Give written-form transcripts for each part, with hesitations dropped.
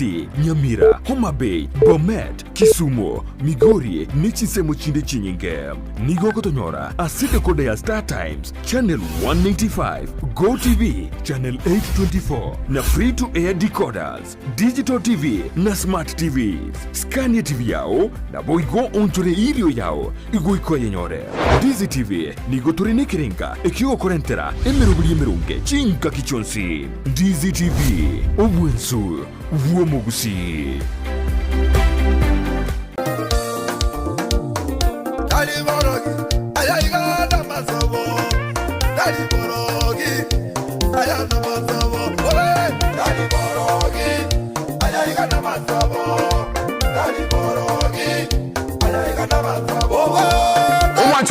Nyamira, Homa Bay, Bomet, Kisumu, Migori, Nichisemo Chinde Chinyinge. Nigo Kotonyora, Asite Kodea Star Times, Channel 195, Go TV, Channel 824, na free to air decoders, Digital TV, na Smart TV, Scania TV yao, na boigo ontore ilio yao, igo iko yenyore. Dizi TV, Nigo Torine Kirenga, Ekio Korentera, Emerubuli Emerunge, Chinka Kichonsi. Dizi TV, Obuensu, Wuomogusi.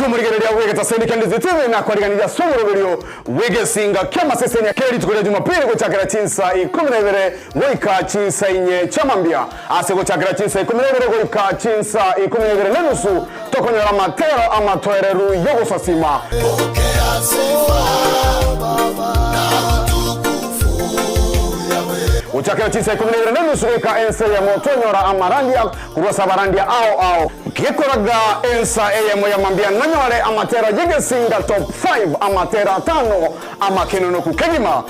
Murigereria wege taseni kandi zitiwe na kwariganira somoroberio wege singa kema sesenya keri tukore Jumapili go Chakera Chinsa 12 goika Chinsa inye chamambia ase go Chakera Chinsa 12 goika Chinsa 12 nenusu tokonyera matero amatoereru yogo sasima pokea sifa baba na utukufu yawe Chakera Chinsa 12 nenusu goika ense ya motonyora amarandia kurasa barandia ao Kikoraga ensa eyemo ya mambia nanyore amatera jige singa top 5 amatera 5 amakenono kukegima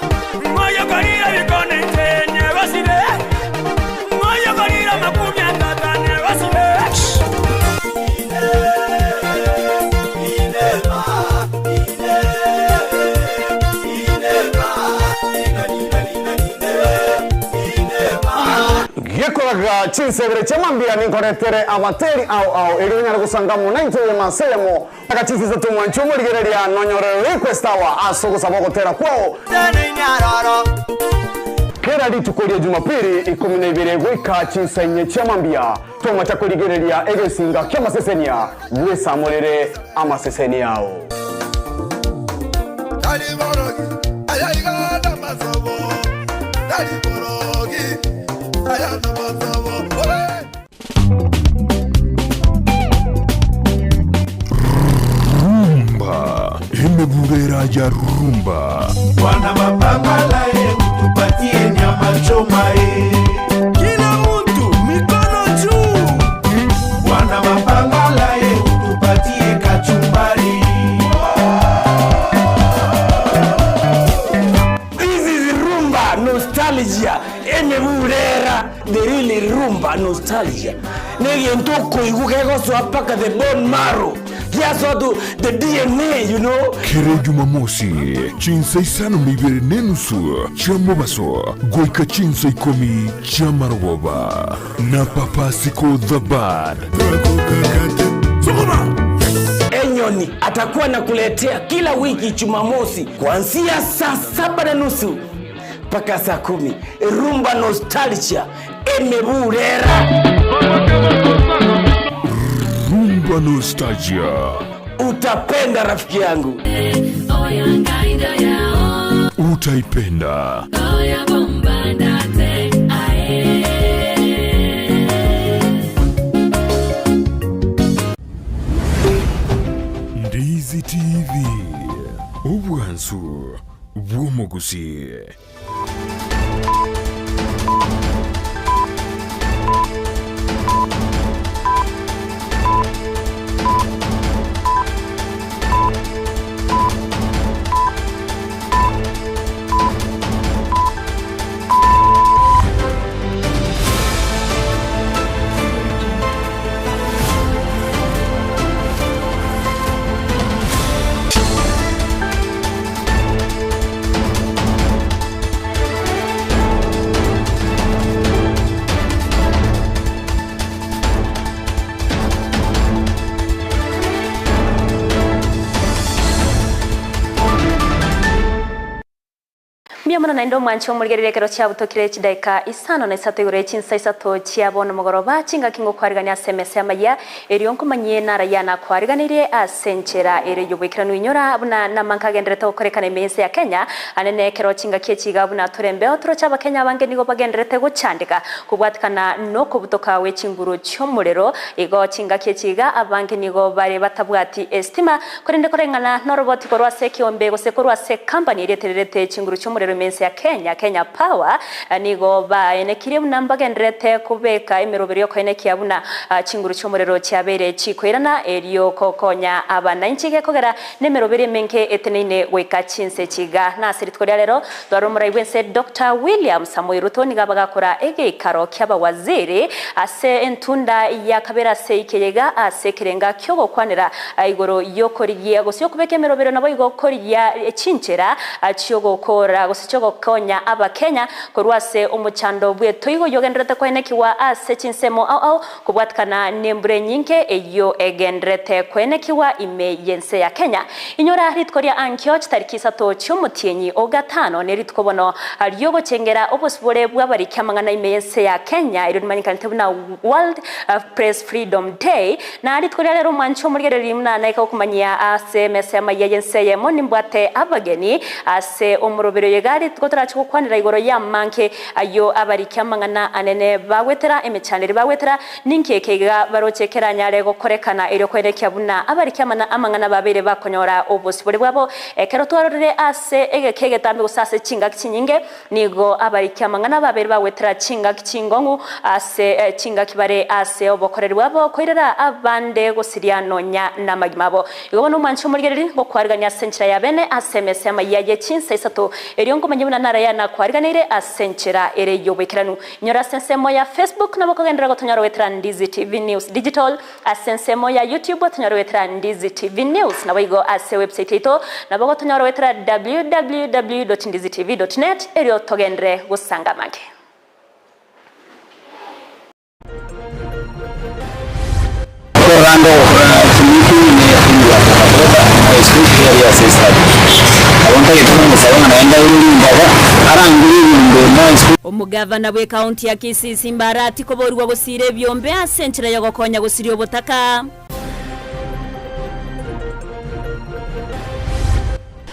Moyo gorira bikone tenye basire Moyo gorira makumya tatane basire Yekoraga chinsebere chamambia ninkoretere amateri au irinya gusangamu naito ye masemo akachinsi Isato mwanchumo ligereria nonyore request awa aso gusaba gutera kwao Kera litukoria Jumapili 12 gwika Chinsa inye chamambia toma chakoligereria egesinga kema sesenia wesa molere ama sesenia ao Rumba, Emeburera ya rumba. Wana mapambala utupatie nyama choma Kila mtu mikono juu. Wana mapambala utupatie kachumbari. This is rumba nostalgia. Emeburera, the really rumba nostalgia. Negi entoko igukego swapaka the bone marrow. Yes, the DNA, you know. Kere Jumamosi, Chinsa Isano mibere nenusu, Chamobaso, Goika Chinsa ikomi, Chamarwoba, na Papa Siko the Bad. Enyoni atakuwa nakuletea kila wiki Jumamosi kuanzia saa 7:30 mpaka saa 10. Rumba nostalgia, Emeburera. Rumba nostalgia. Utapenda rafiki yangu. Utaipenda. Dizi TV. Uwansu. Wuomogusi. Mwana na ndo mwancho murigerere kero cha butokire chidaika isano na Isato igure Chinsa Isato chiabona mugoroba chinga kingo kwariganya SMS Amayia erionko manye na rayana kwariganire asenchera ere yobwikirano inyora abuna namankagendere to korekana imense ya Kenya anene kero chinga kiechiga abuna turembe otro chaba Kenya bange nigo bagenderete guchandika kubwatikana no kubutoka we chinguru cyomurero igo chinga kiechiga abange nigo bare batabwati estima korende korengana no robot korwa se kiombe go se korwa se company reterete chinguru cyomurero imense yense ya Kenya Power nigo baenekire namba gendrete kubeka imirobero koenekia buna chinguru chomorero cyabere chikoirana eriyo kokonya abananchi gekogera nemerobere menke eteneine weka chinse chiga na seritkoria rero dwarumura iwense Dr. William Samoei Ruto nigabagakora egekaro ky'abawaziri ase entunda ya kabera seikeyega ase kirenga kyogo kwanira igoro yokoriye gosyo kubeka emerobero nabo igokoriya chinchera achyogo kora gosyo konya abakenya korwase omuchando bweto igo yogendrete koenekiwa ase chinsemo au kubwatkana nembure nyinke eyo egendrete koenekiwa ime yense ya Kenya inyora ritkoria ankyo tariki 3 cy'umutienyi ogatano neritkobono ariyogo chengera obosbore bwabari kyamangana ime yense ya Kenya irimanyikante buna World Press Freedom Day na ritkoria rero mwancho murigere rimna naika kumanyia ase mesema yense yemo nimbwate abageni ase omurobero yegari tkotora chukwanira igoro ya manke ayo abari kyamangana anene bawetera emechaneri bawetera ninkekega barochekera nyare gokorekana ero kwerekya buna abari kyamana amangana babere bakonyora obosibore bwabo ekero twarorere ase egekege tambe gusase chinga kinyinge nigo abari kyamangana babere bawetera chinga kingongu ase chinga kibare ase obokoreri bwabo koirera abande gosiriano nya namagimabo igo no mancho murgereri ngo kwariganya senchira ya bene asemese Amayia Chinsa Isato eriongo manyibuna nara yana kwariganire asenchira ere yobekiranu nyora sensemo ya Facebook na mokogendera gotonyaro wetra Ndizi TV News Digital asensemo ya YouTube tonyaro wetra Ndizi TV News na wigo ase website ito na bogo tonyaro wetra www.ndizitv.net erio togendre gusangamage Omugavana bwe county ya Kisii Mbarati koborwa gusire byombe asenchira yagokonya gusiri obutaka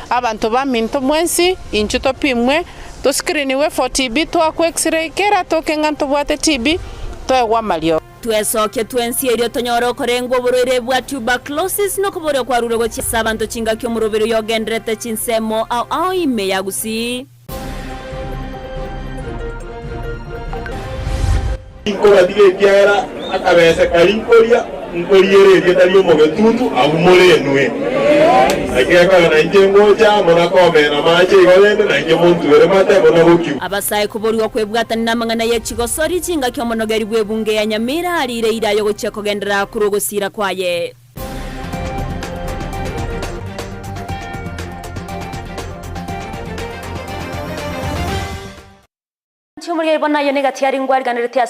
abantu baminto mwensi inchuto pimwe to screeniwe for TB to akwe x-ray kera tokenga ntobwate TB to egwa malio twesoke twensi erio tonyoro korengwa burere bwa tuberculosis no kubore kwa rurego cy'abantu cinga kyo murobero yogendrete chinsemo au ime yagusi Inkola dige kiara akabese kalinkolia nkoliere yetaliyo mogetutu abumolenwe akeka na injengoja mona komena mache igolende na injemuntu beremate mona bukiu abasaye kuboriwa kwebwata namangana ya chigosori cinga kyo monogeri bwebunge ya Nyamira arire irayo gocheko gendera kurogosira kwaye Chumuri bona yo negatiari ngwariganirite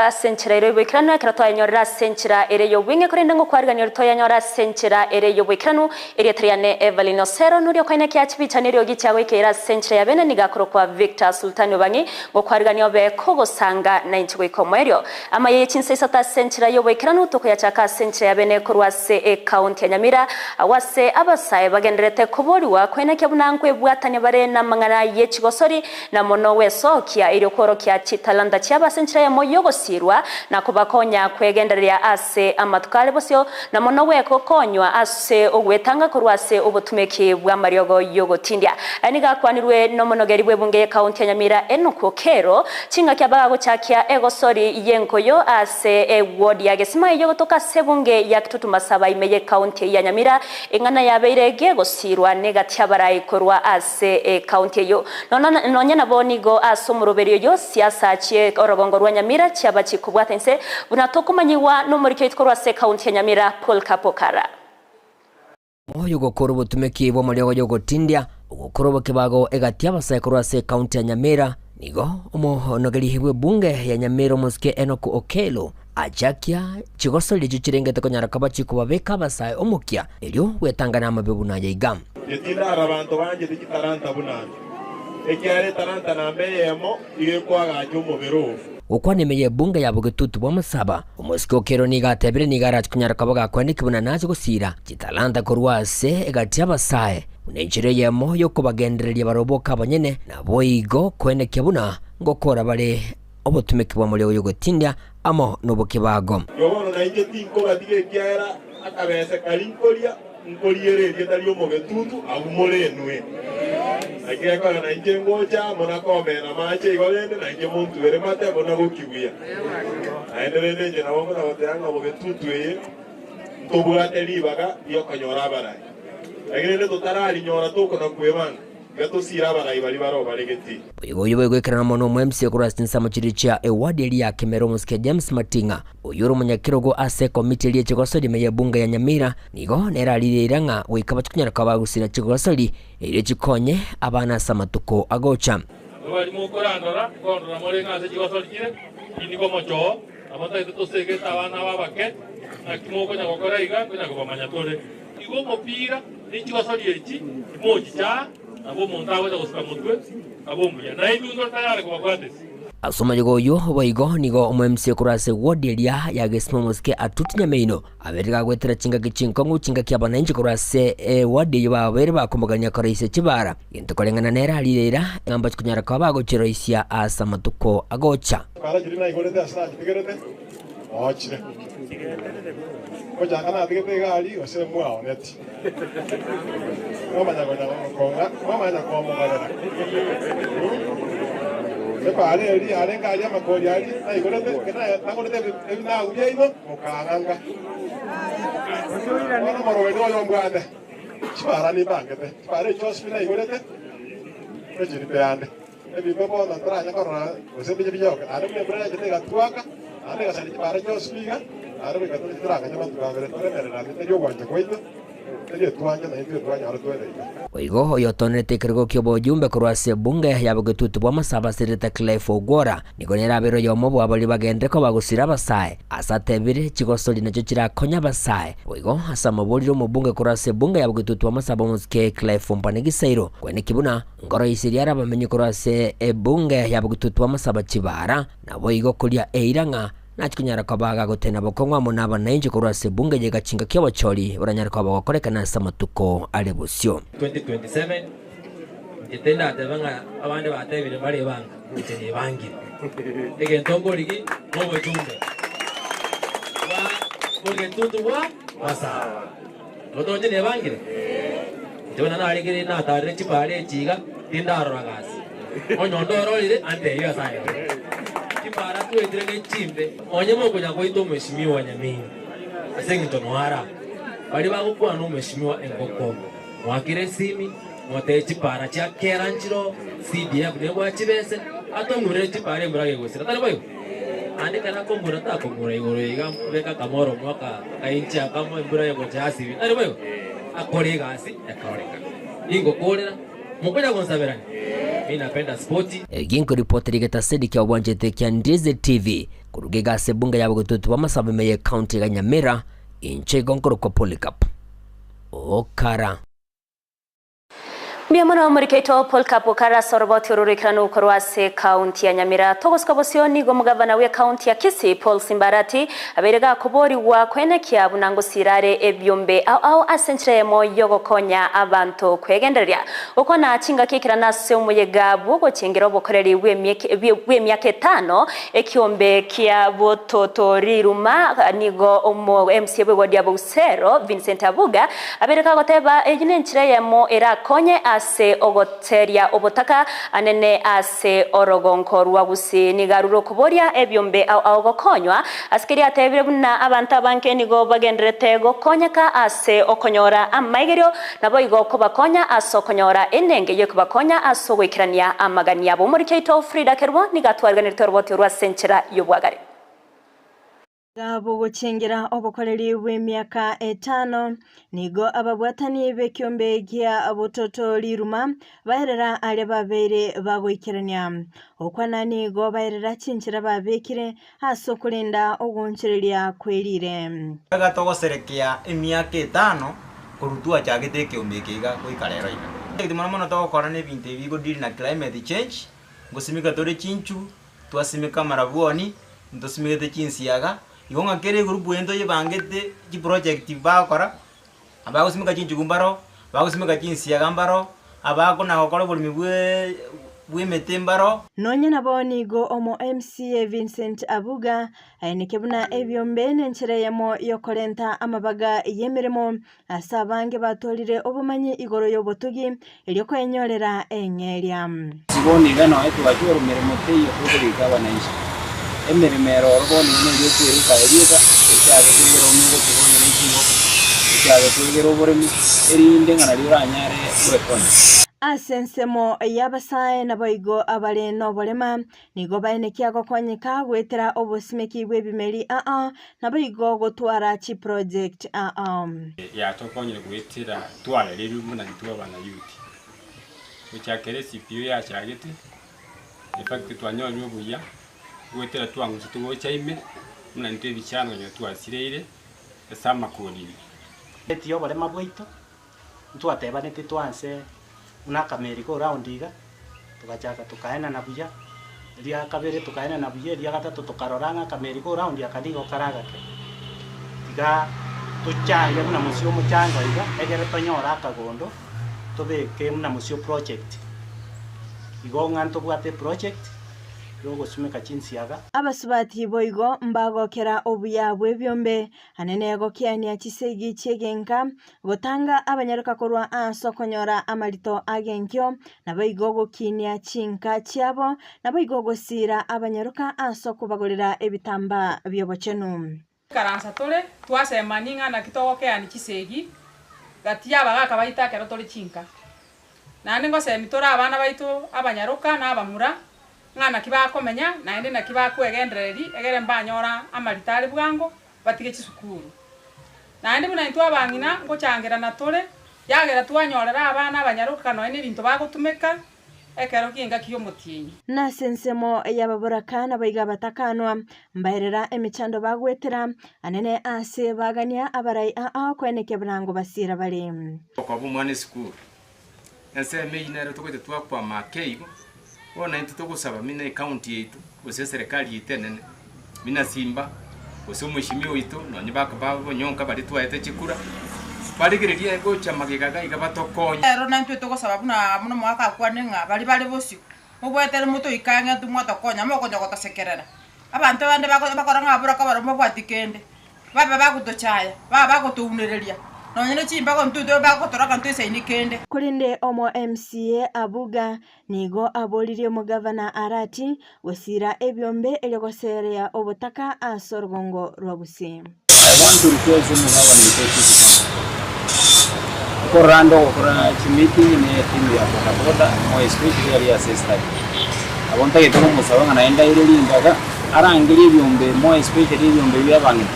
asenchira ero bwekirana kratwa nyorra senchira ere yo winge korenda ngo kwariganira toya nyorra senchira ere yo bwekiranu ere triane Everline Osero nuri okaina kyachibicha nero gichawe kera senchira yabene nigakoro kwa Victor Sultan Ubangi ngo kwariganira be kogosanga na inchwe ikomerio Amayia Chinsa Isato senchira yo bwekiranu toko yachaka senchira yabene korwase county ya Nyamira awase abasaye bagenderete kuboriwa kwena kyabunangwe bwatanye bare namangana yechigosori na mono wesokia koro kya chitalanda cyaba senchira ya moyogo sirwa na kubakonya kwegenderera ase amatukale bosyo na mono weko konywa ase ogwetanga kurwase obutumeki bwa maryogo yogo tindya aniga kwanirwe no monogeri bwebunge county ya Nyamira enukokero cinga kyabago cyakya egosori yenkoyo ase ward ya Gesima yogo toka sebunge ya kitutuma saba imeye county ya Nyamira ingana yabeire gego sirwa negatyabara ikorwa ase county yo nonyana bonigo asomuroberi yo siasa chie orogongo rwa Nyamira cyaba kikubwatense bunatokumanyiwa no muri cyo itkorwa se county ya Nyamira Paul Kapokara Moyo gokoro butumeki bo muri yogo tindya gokoro bokebago egatia basaye korwa se county ya Nyamira nigo omonogeri hibwe bunge ya Nyamira muske Enoku Okelo ajakia chigosoli gichirengete konyara kabachi kubabeka basaye omukia elyo wetangana amabebuna yigam yetinda arabantu banje dikitaranta bunana ekyare taranta nambe yemo igekwaga cyumo berufu ukwanemeye bunga yabo getutu bwa musaba umusko kero nigatebire nigarati kunyara kabaga kwaniki buna naje gusira kitalanda korwase egati abasaye unenjire yemo yo kubagendereria baroboka abanyene nabo igo kweneke buna ngokora bare obutumeki bwa muri yo gutindya amo nobuke bago yobono na inje tinko batige kyara akabese kalinkolia nkoliere yetaliyo mogetutu abumolenwe Akeka na inje ngoja mona komena mache igolende na inje muntu bere mate bona gokibuya. Aendelele je na wangu na watanga bogetutwe tobugate libaga yo kanyora barai. Agirende totarali nyora toko na kwebanga. Gato sira barai bali baro balegeti. Uyu wegwekera mono MC kurastinsa muchiricha ewadi eli ya Kemero Musike James Matinga. Uyuru munyakirogo ase komite ya chigosoli meya bunga ya Nyamira nigo neraliranga wikaba tukunyara kabagusira chigosoli ili chikonye abana samatuko agocha. Bali mukorandora kondora morenga se chigosoli kire iniko mocho amata ito segeta abana babake akimoko nyakokora iga kunyakobamanya tore igo mopira ni chigosoli echi moji cha abo montawe da usika mutwe abo muya na ibi ndo tayari kwa kwatesi asoma yogoyo waigo nigo omwemse kurase wodelia ya Gesmo Musike atutinya meino aberega gwetera chinga kichinkongu chinga kyabana inji kurase wadi babere bakombaganya koraise kibara into kolengana nera alirera ngamba kunyara kwabago chiroisia asa matuko agocha kala jirina igorete asna tigerete ochire koja kana tigete gali ose mwa oneti mama na konga Pare ali arenga ali makori ali ai gorete kana nangorete na uye ino mukanga ono morowedo yo ngwande chipara ni bangete pare chospina igorete ejiri peande ebi bebo na tranya korra osembe biyoka ade mwe braya jete gatwaka ade gasali chipara chospinga ade mwe katoli tranga nyama tukangere tore mere na mite yo gwanje kwito Oigo oyotonete kirgo kyobo jumbe kurwase bunge yabugetutu bwa masaba sirita Clive Ogora nigonera bero yomo bwa bali bagende ko bagusira basaye asatebire chigosoli nacho kirakonya basaye oigo asama boliro mu bunge kurwase bunge yabugetutu bwa masaba Musike Clive Mpanigisairo kwene kibuna ngoro isiri arabamenye kurwase bunge yabugetutu bwa masaba kibara nabo igo kulia eiranga nachikunyara kabaga gutena bokongwa munaba nainje kurwase bunge je gachinga kyabacholi baranyara kabaga korekana samatuko ale busyo 2027 itenda atebanga abande batebire bari banga itene bangi ege ntongorigi bobo jumbe wa boge tutubwa basa lotoje ne bangire jona na aligire na tare chipare chiga tindaro ragasi onyondoro ile ante yo sai para tu entregue chimbe onyemo kuja koito mheshimiwa Nyamini asengi tonwara bali bagukwa no mheshimiwa engoko mwakire simi motechi para cha keranchiro CDF nebo chibese atomure chipare murage gusira tani bayo ande kana kombura ta kombura igoro beka kamoro mwaka kaincha kama mbura yego chasi tani bayo akore gasi akoreka ingo korera mukoja konsaberani mimi napenda sporti ginko reporter geta sedi kya wanjete kya Ndize TV kurugega sebunga yabo gututu bamasaba meye county ga Nyamira inche gonkoro kwa Polycarp okara Miamono murikeito Polycarp okara soroboti ururikirano korwase county ya Nyamira togoska bosioni go mugavana we county ya Kisii Paul Simbarati aberega kubori wa kwene kya bunango sirare ebyombe au asenchire mo yogo konya abantu kwegenderia okona chinga kikirana se umuyega bwo chengero bokoreri we myake 5 ekiombe kya bototoriruma nigo omo MC we wadi Osero Vincent Abuga aberega goteba ejinenchire yemo era konye ase ogoteria obotaka anene ase orogonko rwagusi nigaruro kuboria ebyombe au gokonywa askeri atebire buna abantu abanke nigo bagendrete gokonyaka ase okonyora amaigerio nabo igo kubakonya aso konyora enenge yo kubakonya aso gwikirania amagani yabo muri Keito Frida Kerwo nigatwarganirite roboti rwa senchera yobwagari Gabo guchingira obukoreri bw'emyaka 5 nigo ababwatani bekyombe gya abototo liruma baherera ale babere bagwikirania okwana nigo baherera chinchira babekire haso kulinda ogunchireria kwelire gatogoserekia emyaka 5 kurutua chagete kyombe kiga kuikarero ina ndimana mono togokora ne binte bigo deal na climate change gusimika tore chinchu twasimika marabuoni ntosimika chinsiaga Yonga kere grupu ento ye bangete ji project bakora abagusimika chinchugumbaro bagusimika chinsiaga mbaro abako na gokora bulimi bwe bw'emetembaro nonya nabonigo omo MCA Vincent Abuga ainekebuna ebyombe n'enchereyemo yokorenta amabaga yemirimo asa abange batolire obumanyi igoro y'obutugi elioko enyorera engeria siboni gano etu bajuru mirimo teyo kubirika abanaishi emirimo oroboni n'ibyo kwirika eriga cyane kwigero n'ugo tubonye n'ingo cyane kwigero burimi erinde ngana liranyare kurekona asensemo yabasaye naboigo abale nobolema nigo baenekiago konyeka gwetera obusimeki bw'ebimeri naboigo gotwara chi project ya tokonyere gwetera twara rero muna ntwa bana yuti ucyakere CPU ya cyagete in fact twanyonyo buya gwetera twanguze tugocha ime muna ntwe bicyano nyo twasirire esama koni etiyo bolema bwito ntwateba nete twanse unaka meriko round iga tukachaka tukaena na buya ria kabere tukaena na buya ria gatatu tukaroranga kameriko round ya kadigo karaga ke iga tuchange muna musio muchanga iga egere tonyora kagondo tobeke muna musio project igonga ntobwate project yogo sumeka chinsiaga abasubati boigo mbagokera obuya bw'ebyombe anene gokiania chisegi chegenka gotanga abanyaruka korwa ansokonyora amarito agenkyo naboigo gokinia chinka chiabo naboigo gosira abanyaruka ansokubagorera ebitamba byobochenu karansa tole twasema ninga na kitogokeani chisegi gatia baga baita kero tole chinka nande ngosemitora abana baitu abanyaruka na abamura ngana kibakomenya naende na kibakwegendereri egere mbanyora amaritari bwango batige chisukuru naende buna ntwa bangina ngochangira na tole yagera twanyorera abana abanyaruka no ene bintu bagotumeka ekero kinga kiyo mutinyi na sensemo yababurakana baiga batakanwa mbairera emichando bagwetera anene ase bagania abarai kweneke brango basira bale kwa bumwane school nse meinero tukote twakwa makeigo ona into tugusaba mina county yetu ose serikali itenene mina simba ose mushimio witu no nyibaka babo nyonka bali twaete chikura baligireria ego chamagigaga igabatokonya ero na ntwe tugusaba buna muno mwaka kwanenga bali bosio mubwetere muto ikanga tumwatokonya moko nyogotasekerera abantu bande bakoranga abura kabarombo bwatikende baba bagutochaya baba bagutuunereria nonyene chimba ko ntudo bagotoraka ntese inikende kulinde omo MCA Abuga nigo abolirie mugavana Arati wesira ebyombe elyogoserea obutaka asorgongo rwabusi. I want to request the government korando kora chimiti ne timu ya bodaboda mo especially area assistant abonta getoro musabanga naenda ile limbaga arangiri ebyombe mo especially ebyombe by'abantu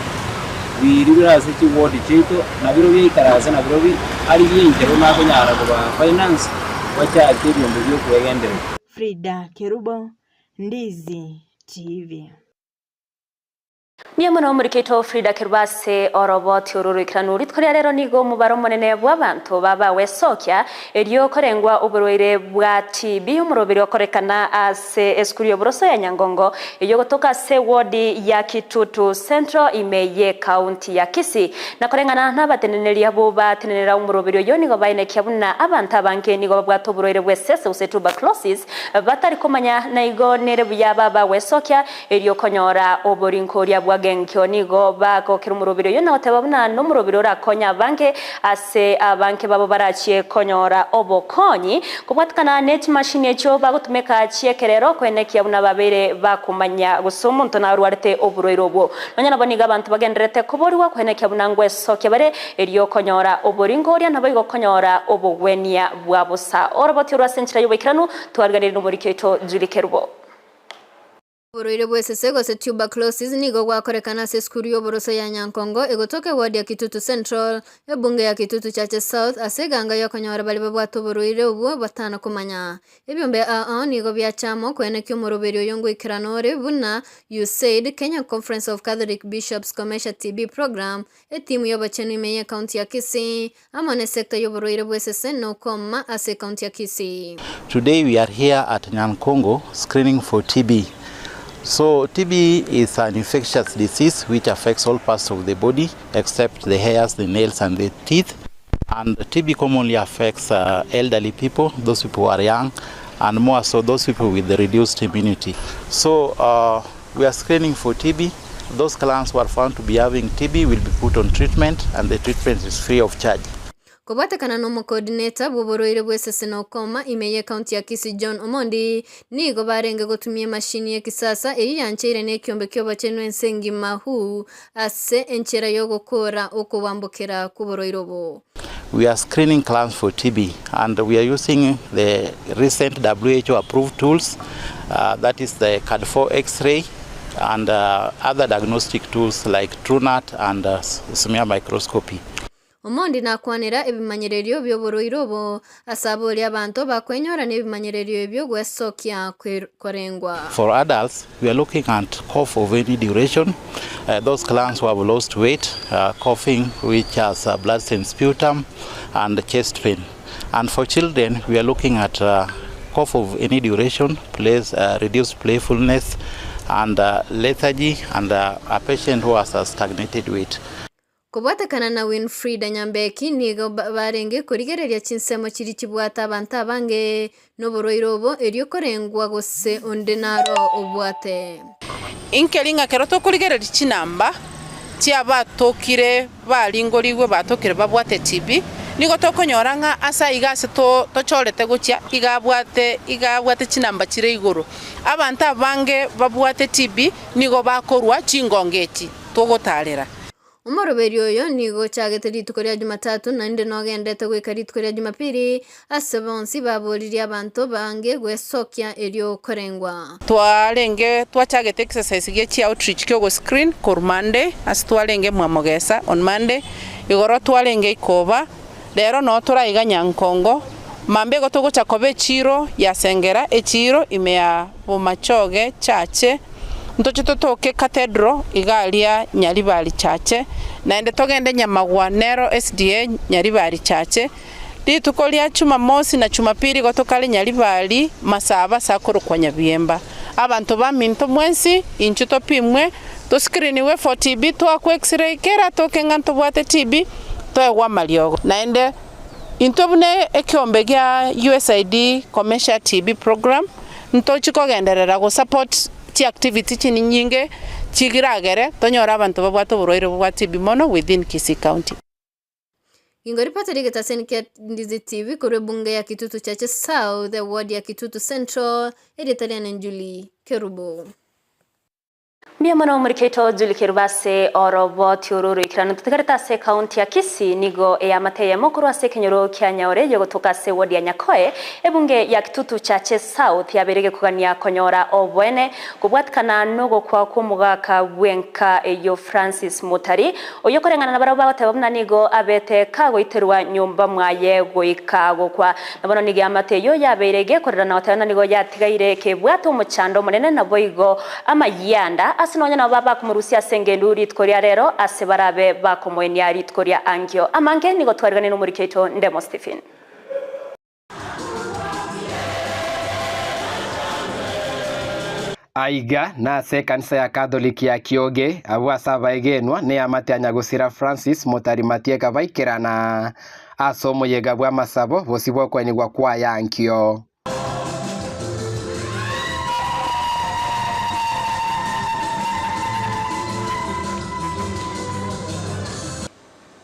biribira se ward chito na biro byikarase na biro ari byinjero nako nyara kuba finance wacha byombe byo kwegendera. Frida Kerubo, Ndizi TV. Niamana umuriketo Frida Kerbase oroboti ururikranuri tkoria rero nigo mubaro monene bw'abantu baba wesokya eriyo korengwa uburwire bwa TB umurobiri okorekana ase eskurio broso ya Nyangongo iyo gotoka se ward ya Kitutu Central imeye county ya Kisii na korengana n'abateneneri abo batenenera umurobiri yo nigo bainekya buna abantu abanke nigo bwato uburwire bwesese use tuberculosis batari komanya na igo nere baba wesokya eriyo konyora oborinkoria genkyo nigo bako kirumurubiro yo naotebabuna no murubiro rakonya banke ase abanke babo barachie konyora obokonyi kubwatkana net machine echo bagutumeka chiekerero kwenekia buna babere bakumanya gusumuntu na rwarete oburoiro bwo nonyana boniga abantu bagenderete kuboriwa kwenekia buna ngwesoke bare eriyo konyora oboringoria nabo igo konyora obogwenia bwabusa oroboti rwasenchira yubikiranu twarganira no moriketo Julikerubo. Uburwaire bwesese gose tuberculosis nigo gwakorekana se skurio boroso ya Nyankongo egotoke ward ya Kitutu Central ebunge ya Kitutu Chache South aseganga yakonyora bali babwato uburwaire ubwo batana kumanya ebyombe nigo byachamo kwenekyo murobero yongo ikiranore buna USAID Kenya Conference of Catholic Bishops Commercial TB program etimu yobachenu imeye county ya Kisii amone sector yoburwaire bwesese no koma ase county ya Kisii. Today we are here at Nyankongo screening for TB. So TB is an infectious disease which affects all parts of the body except the hairs, the nails and the teeth. And TB commonly affects elderly people, those people who are young, and more so those people with the reduced immunity. So we are screening for TB. Those clans who are found to be having TB will be put on treatment, and the treatment is free of charge. Kubatekana no coordinator boboroire bwesese no koma imeye county ya Kisii John Omondi nigo barenge gutumia mashini ya kisasa eri yancheire ne kyombe kyoba chenwe nsengi mahu ase enchera yo gukora okubambukira kuboroirobo. We are screening clans for TB, and we are using the recent WHO approved tools, that is the CAD4 X-ray and other diagnostic tools like TrueNat and smear microscopy. Omondi nakwanira ebimanyererio byoboroirobo asabori abantu bakwenyora nebimanyererio ebyo gwesokia korengwa. For adults, we are looking at cough of any duration, those clans who have lost weight, coughing which has blood-stained sputum, and chest pain. And for children, we are looking at cough of any duration, reduced playfulness, and lethargy, and a patient who has a stagnated weight. Kubatekana na Winfrida Nyambeki nigo barenge kurigereria chinsemo chiri kibwata abantu abange noboroirobo erio korengwa gose ondenaro obwate. Inkelinga keroto kurigereria chinamba tia batokire balingoliwe batokire babwate TB nigo tokonyoranga asa igase tochorete guchia igabwate chinamba chire iguru abantu abange babwate TB nigo bakorwa chingongeti togotarera. Umoroberio yo nigo chagete rituko rya Jumatatu nande nogendete gwika rituko rya Jumapili asebonsi baboriria abantu bange gwesokia erio korengwa. Twalenge twachagete exercise ge outreach kyo go screen kor Monday as twalenge mwamogesa on Monday igoro twalenge ikoba lero no turaiga Nyankongo mambe gotogo chakobe chiro ya sengera echiro imea bumachoge chache ntoche totoke cathedral igalia Nyaribari chache naende togende Nyamagwa Nero SDA Nyaribari chache litukolia Jumamosi na Jumapili gotokale Nyaribari masaba sakoro kwa Nyabiemba abantu baminto mwensi inchuto pimwe to screeniwe for TB to akwa X-ray kera toke nganto bwate TB to ewa maliogo naende intobune ekyombe gya USAID commercial TB program ntochi kogenderera go support ti activity chini nyinge chigiragere tonyora abantu babwato boroire bwa TB mono within Kisii County. Ingori patarige tasenikia ndizi TV kure bunge ya Kitutu Chache South, the ward ya Kitutu Central, editorial Njuli Kerubo. Miamano muriketo Juli Kirubase orobo tiururu ikirano tutakarita se kaunti ya Kisii nigo ya mateye mokuru ase kenyoro kya Nyaore yogotoka se wodi ya Nyakoe ebunge ya Kitutu Chache South yaberege kugania konyora obwene kubwatkana nogo kwa kumugaka wenka eyo Francis Mutari oyokorengana na baraba batebamna nigo abete kago iterwa nyumba mwaye goikago kwa nabono nigi amateyo yaberege korera na watana nigo yatigaire kebwato muchando munene na boigo amayanda asinonya na baba kumurusia sengendu ritkoria rero asebarabe bakomwenia ritkoria angio amange nigo twarigane no muriketo ndemo Stephen. Aiga na se kanisa ya Katholiki ya Kioge abwa sabaegenwa ne amate anyagusira Francis Mutari matieka baikirana asomo yega bwa masabo bosibwo kwenigwa kwa yankio.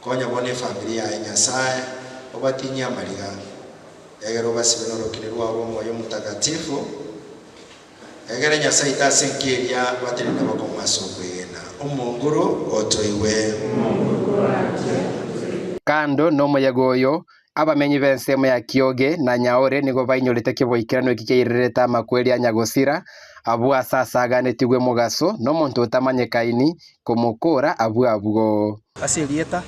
Konya bone familia ya Nyasaye obatinya mariga egero basibino rokinirwa romo yo mutagatifu egere Nyasaye tasenkeria batirinde bakomasogwena umunguru otoiwe kando no muyagoyo abamenyi bensemo ya Kioge na Nyaore nigo bainyorete kiboikirano ikikeirereta makweli anyagosira abwa sasa ganetigwe mugaso no muntu utamanyekaini kumukura abwo aselieta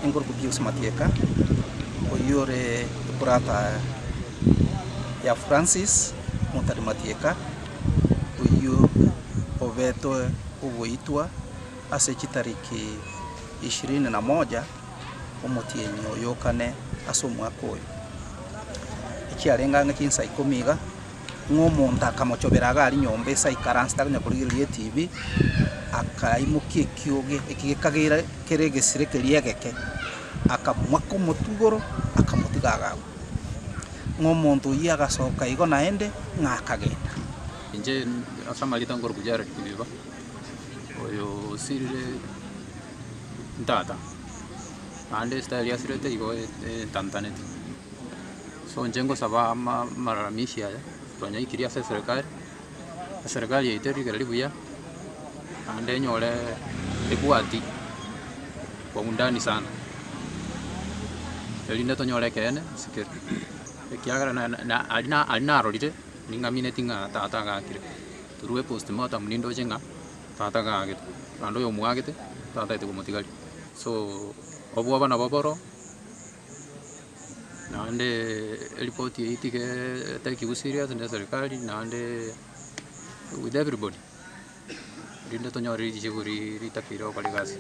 engorgo bios matieka oyore brata ya Francis Mutari matieka oyo obeto ugoitwa ase chitariki 21 omotienyo yokane asomwako oyo ikiarenganga Chinsa ikomiga ngomonta kamochoberaga ari nyombe sa ikaransta nya kurigirie TV akaimukie Kioge ikigekagira keregesire keriegeke akamwako mutugoro akamutigaga ng'omuntu iye agasoka igo naende ng'akagenda inje asamalita ngoro kujara kibiba oyo sirire ntata ande style yasirete igo tantaneti so njengo saba maramishi haya twanya ikiria serikali yaiteri karibuya ande nyole ebuati kwa undani sana elinda tonyole kene sikere ekiagara na alina rolite ninga minetinga tata gakire turuwe postmortem mnindo jenga tata gakite ando yo muagite tata ite komotigali so obwa bana baboro nande report yitike take you serious na serikali nande with everybody linda tonyore jiguri ritakiro kaligasi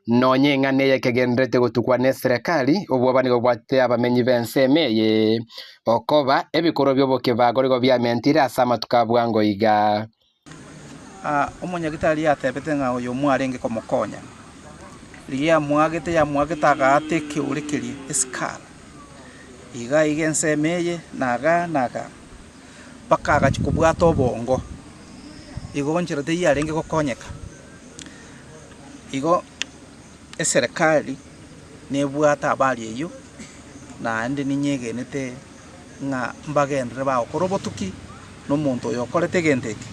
nonye ng'ane yekegenderete gutukwa ne serikali obwo bani gobwate abamenyi benseme ye okoba ebikoro byobokebago rigo byamentire asama tukabwango iga omonyagitari atebete ng'a oyo mwarenge komokonya liya mwagete agate kiurekerie eskala iga igenseme naga bakaga chikubwata obongo igo nchirete yarenge gokonyeka igo eserikali nebwata abali eyo naende ninyegenete ng'a mbagendere bakorobotuki n'omuntu oyo okorete genteke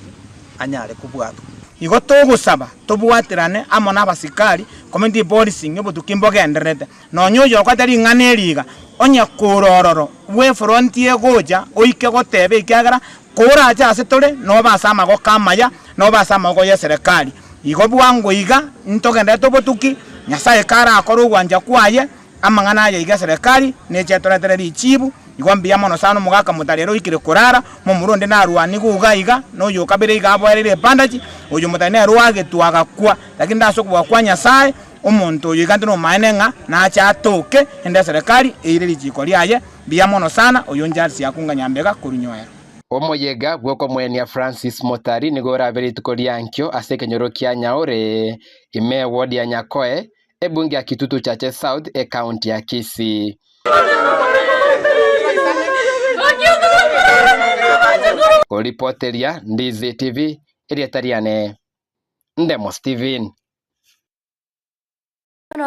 anyare kubwatwa igo togusaba tobwaterane amo n'abasikari community policing obotuki mbogenderete nonya oyo okotari ng'ana eriga onya kurororo bwe front yegoja oike gotebe ikiagera kuracha ase tore no basama go kamaya no basama go ya serikali igo bwango iga ntogenda tobotuki nyasaye kara akoro gwanja kwaye amangana ya iga serikali nechetorete richibu igo mbia mono sana mugaka mutarero ikire kurara mu muronde na ruani guga iga no yo kabere iga abwerere pandachi oyo mutane ruage tuagakwa lakini ndaso kwa nyasaye omuntu oyo iga ntino maenenga na cha toke ende serikali eire richiko lyaye mbia mono sana oyo njarsi yakunga nyambega kurunyoera omoyega bwoko mwenia Francis Motari nigo rabere tukolyankyo asekenyoro kya nyaore ime ward ya Nyakoe ebunge ya Kitutu Chache South e county ya Kisii Olipoteria Ndizi TV erietariane Ndemo Steven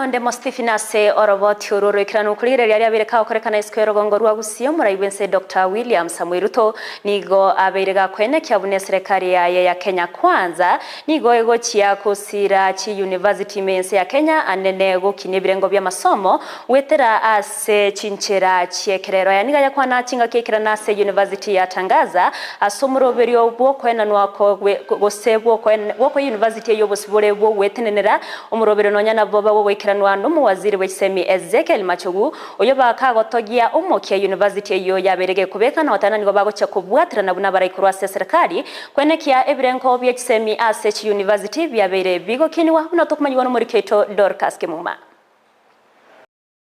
Ndemo Stephen ase oroboti ururu ikirano kulire yari abireka okorekana iskero gongo rwa gusiyo murayibense Dr. William Samuel Ruto nigo abirega kwene kyabune serikali ya Kenya kwanza nigo ego chia kusira chi university mense ya Kenya anene go kinebirengo bya masomo wetera ase chinchera chiekerero yaniga yakwana chinga kekirana ase university ya Tangaza asomuroberi obwo kwena nwako gosebwo kwena woko university yobosibore bwo wetenenera omurobero nonyana boba ikiranwa n'umuwaziri w'isemi Ezekiel Machogu oyo bakagotogia umukia university yo yaberege kubeka na watana nigo bagocha kubwatira na buna barayikurwa serikali kwenekia ebirenko by'isemi ASH University byabere bigo kinwa unotokumanywa no muri Keto Dorcas Kimuma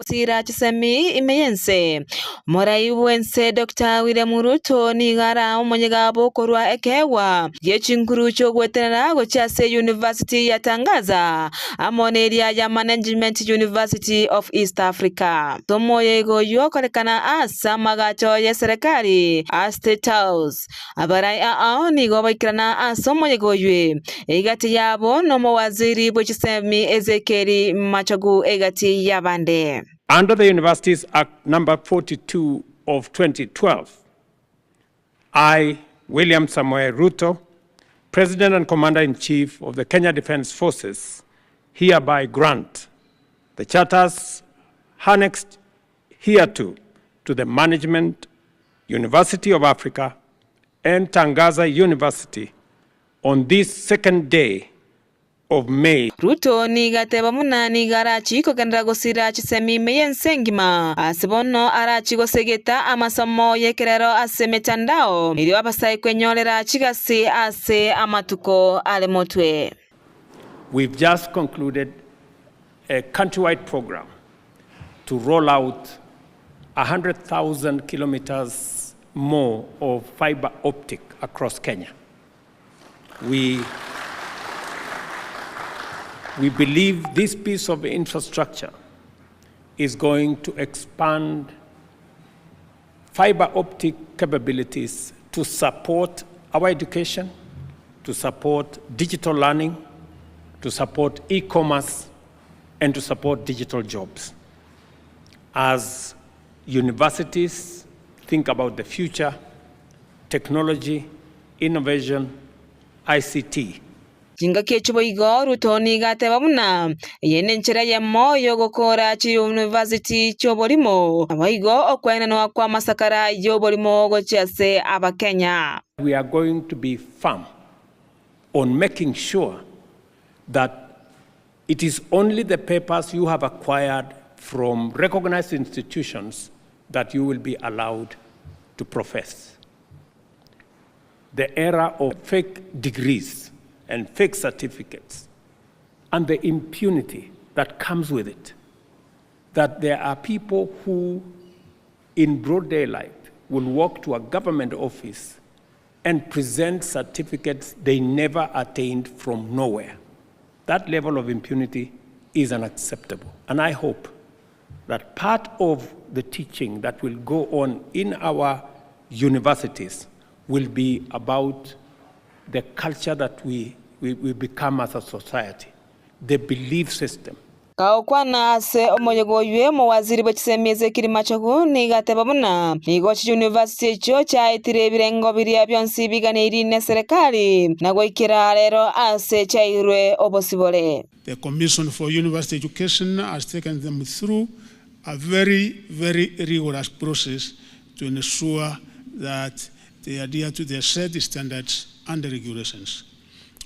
Sira chisemi imeyense morai wense Dr. William Ruto ni gara omonyegabo korwa ekewa yechinkuru chogwetenera gochase University ya Tangaza amoneria ya Management University of East Africa tomoyego yokorekana asa magacho ya serikali a State House abarai aoni go baikirana asomoyego ywe egati yabo no mowaziri bochisemi Ezekiel Machogu egati yabande. Under the Universities Act number 42 of 2012, I, William Samuel Ruto, President and Commander-in-Chief of the Kenya Defence Forces, hereby grant the charters annexed hereto to the Management University of Africa and Tangaza University on this second day of May. Ruto ni gateba munani garachi ko kendra gosira chisemi meyensengima asibono arachi gosegeta amasomo yekerero ase metandao ili wabasai kwenyolera chigasi ase amatuko alemotwe. We've just concluded a countrywide program to roll out 100,000 kilometers more of fiber optic across Kenya. We believe this piece of infrastructure is going to expand fiber optic capabilities to support our education, to support digital learning, to support e-commerce, and to support digital jobs. As universities think about the future, technology, innovation, ICT. Jinga kechubo igo rutoni gateba buna yene nchera ya moyo gukora chi university choborimo abaigo okwena no kwa masakara yoborimo gochase abakenya. We are going to be firm on making sure that it is only the papers you have acquired from recognized institutions that you will be allowed to profess. The era of fake degrees and fake certificates and the impunity that comes with it, that there are people who in broad daylight will walk to a government office and present certificates they never attained from nowhere. That level of impunity is unacceptable. And I hope that part of the teaching that will go on in our universities will be about the culture that we become as a society, the belief system. Kaukwana se omoyogo yue mawaziri bachisemeze kirimachogu nigateba buna nigochi university cho cha itirebirengo biria byonsi biganiri ne serikali nagoikira rero ase chairwe obosibole. The Commission for University Education has taken them through a very, very rigorous process to ensure that they adhere to their set standards and regulations.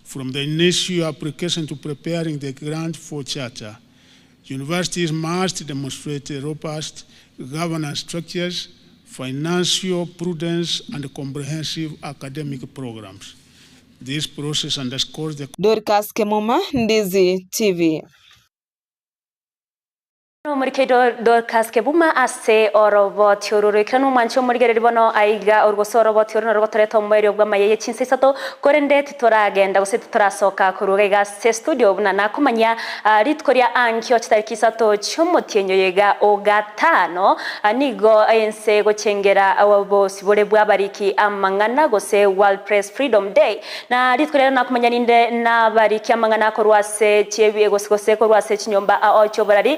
From the initial application to preparing the grant for charter, universities must demonstrate robust governance structures, financial prudence, and comprehensive academic programs. This process underscores the Dorcas Kemuma, Ndizi TV. Murikedo Dorcas Kebuma ase orobo tiororo kranu mancho murigere bono aiga orgosoro bo tiororo rogotore tomberio bwa Amayia Chinsa Isato korende titoragenda gose titorasoka kurugega se studio buna nakumanya ritkoria ankyo chitariki Isato chomotienyo yega ogatano nigo ense gochengera awabo sibole bwa bariki amangana gose World Press Freedom Day na ritkoria nakumanya ninde na bariki amangana korwase chiebi gose korwase chinyomba a ochoborari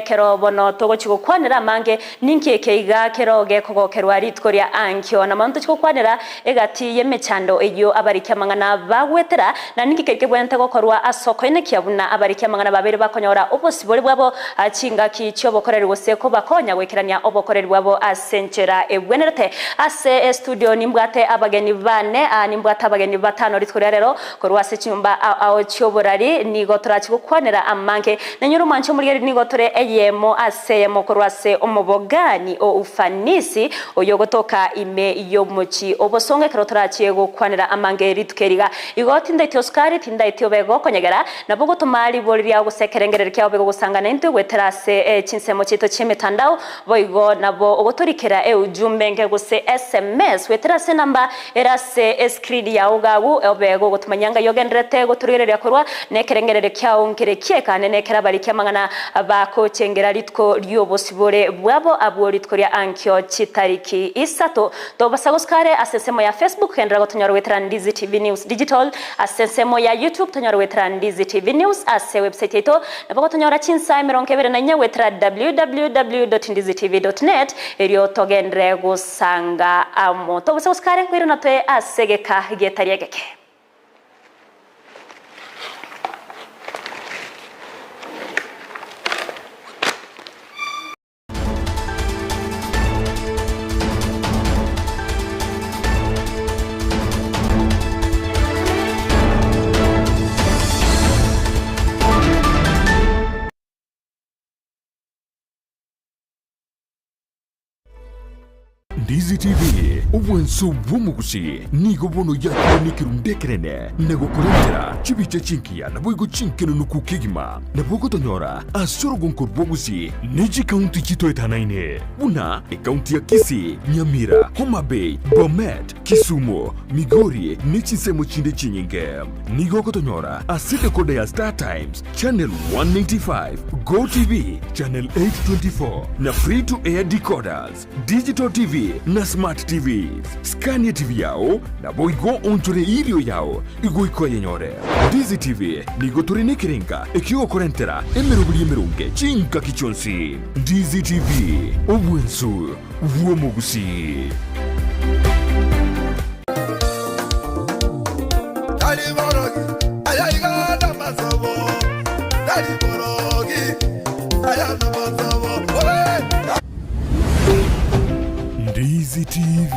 kero bono togo chiko kwanera mange ninke keiga keroge kogo kerwa ritkoria ankyo na manto chiko kwanera egati yemechando eyo abariki mangana bagwetera na ninke keke bwente go korwa asoko ine kyabuna abariki mangana babere bakonyora obosibole bwabo achinga kicho bokoreri gose ko bakonya gwekeranya obokoreri bwabo asenchera ebwenerete ase studio nimbwate abageni bane nimbwate abageni batano ritkoria rero korwa se chinyumba aho choborari nigo turachiko kwanera amange nanyuru mancho muri nigo tore yemo ase mokorwase omobogani o ufanisi oyogotoka ime yomochi obosonge kerotora chiego kwanira amangeri tukeriga igoti ndaityo skari tindaityo bego konyegera nabogo tumali boliria gusekerengerera kya bego gusangana into weterase chinsemo chito chemetandao boigo nabo ogotorikera ujumbe nge guse SMS weterase namba erase screen ya ugagu obego gotumanyanga yogendrete goturirera korwa nekerengerera kya onkere kieka nenekera bari kyamangana bako chengera litko lyobosibole bwabo abo litkoria ankyo chitariki Isato to basagoskare asensemo ya Facebook kendra gotonyaro wetrandi TV News Digital asensemo ya YouTube tonyaro wetrandi TV News ase website ito nabako tonyaro chinsa mironkebere na nya wetra www.ndizitv.net elio togendre gusanga amo to basagoskare kwiro natwe asegeka getariegeke. Ndizi TV obwenso bwomugusi nigo bono yakonikirundekerene nego kurengera chibiche chinkia na boigo chinkeno nukukigima na bogo tonyora asoro gonkor bwogusi neji county chito etanaine buna county ya Kisii, Nyamira, Homa Bay, Bomet, Kisumu, Migori nechisemo chinde chinyinge nigo kotonyora asite kode ya Star Times channel 195 Go TV channel 824 na free to air decoders Digital TV na Smart TV. Scania TV yao na boigo onchore irio yao igoiko yenyore. Ndizi TV nigo turine kirenga ekio korentera emerubuli merunge chinka kichonsi. Ndizi TV obwensu uomogusi. Ndizi TV.